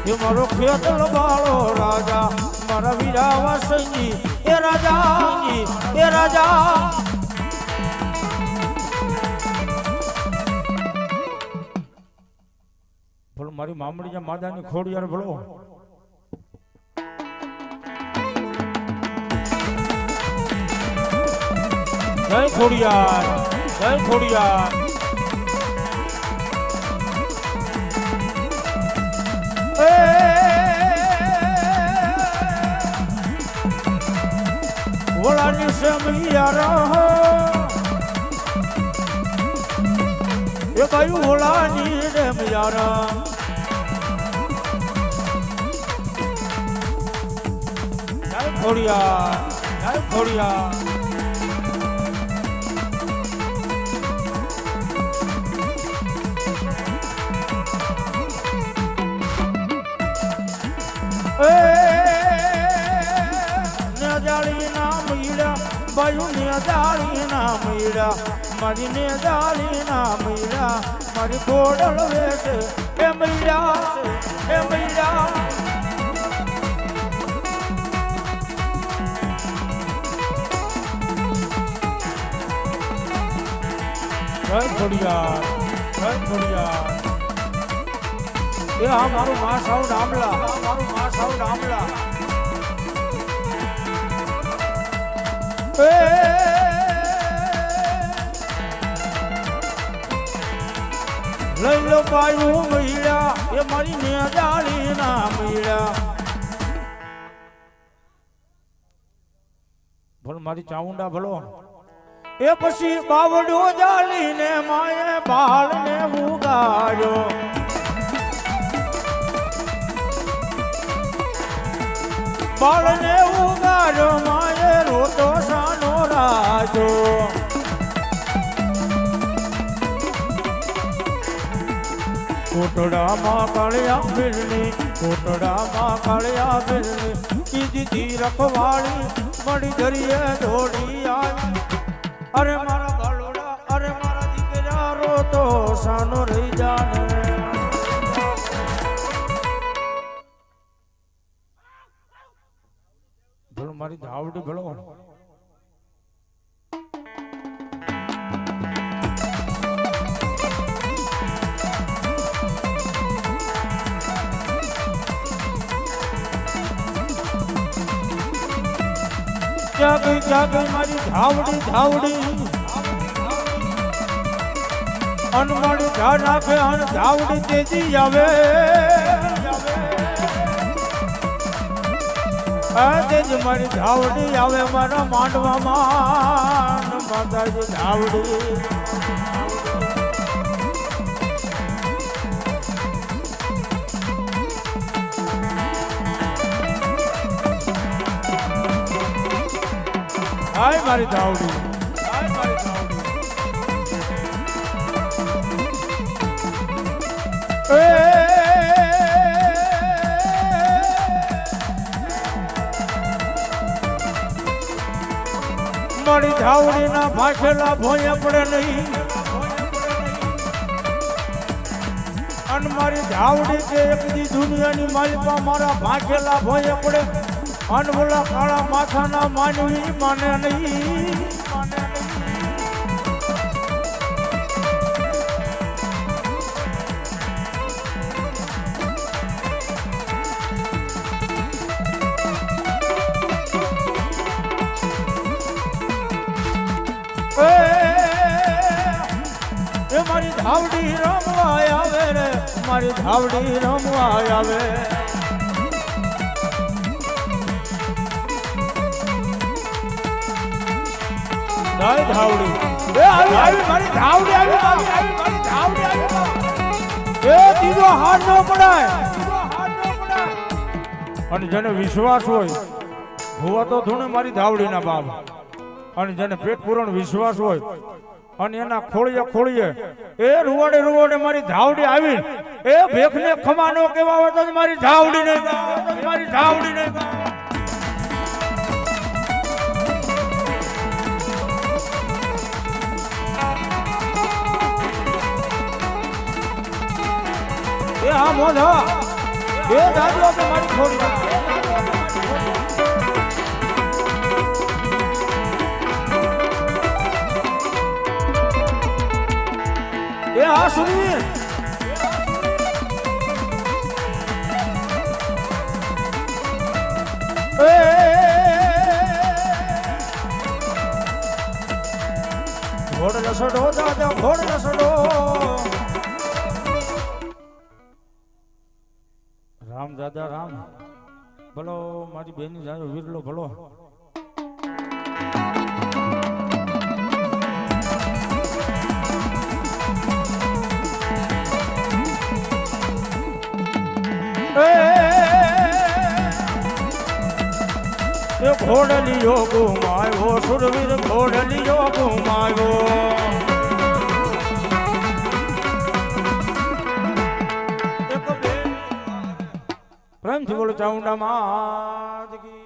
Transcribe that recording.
એ મારો ખેતર બાળો રાજા મારા વીરા વાસંગી એ રાજા ભલો મારી મામડી માદાની ખોડિયાર ભલો જય ખોડિયાર વોલાની સમૈયા એ કયું વોલાની રેમયારા જય ખોડિયાર બાયું ને દાળી ના મૈરા મારી ને દાળી ના મૈરા મારી ગોડલ વેસે એ મૈરા જય ખોડિયાર એ હા મારું માં સાવ ડામલા લઈ લો પાયું મૈરા એ મારી ને દાળી ના મૈરા ભલો મારી ચાઉંડા ભલો એ પછી બાવડો જાલીને માએ બાળ ને ઉગાડ્યો બાળને ઉગાડ્યો માએ રોતો સાનો રાજો કોટડામાં કાળિયા બિરની કીધી રખવાળી મળી ધરીએ દોડી આવી અરે મારા ગળોડા અરે મારા દીકરા રોતો સાનો રહી જાને ભલો મારી ધાવડી ભલો ક્યાં ગઈ મારી ધાવડી અનમાડી ધા નાખે અન ધાવડી તેજી આવે તેજ મારી ધાવડી આવે મારા માંડવામાં માતાજી ધાવડી હાય મારી ધાવડી મારી ધાવડી ના ભાષેલા ભોય પડે નહીં અને મારી ધાવડી કે એકદી દુનિયાની માલિકા મારા ભાષેલા ભોય પડે અન બોલા કાળા માથાના માનવી માને નહીં એ મારી ધાવડી રમવા આવે રે મારી ધાવડી રમવા આવે ધાવડી એ આવી મારી ધાવડી આવી એ દીધો હાથ ન પડાય અને જેને વિશ્વાસ હોય હોવા તો ધૂણે મારી ધાવડી ના બાપ અને જેને પેટ પૂરણ વિશ્વાસ હોય અને એના ખોળીએ એ રૂવાડે મારી ધાવડી આવી એ ભેખને ખમા નો કેવા હોય તો મારી ધાવડી ને એ હા મોઢા એ દાદલો કે મારી ખોડી એ હા સુરવીર ઘોડ લસડો દાદા ઘોડ લસડો રામ દાદા રામ ભલો મારી બેની જાય વીરલો ભલો એ ઘોડલિયો ગુમાયો સુરવીર ઘોડલિયો ગુમાયો પ્રેમથી બોલો ચાઉંડા માત કી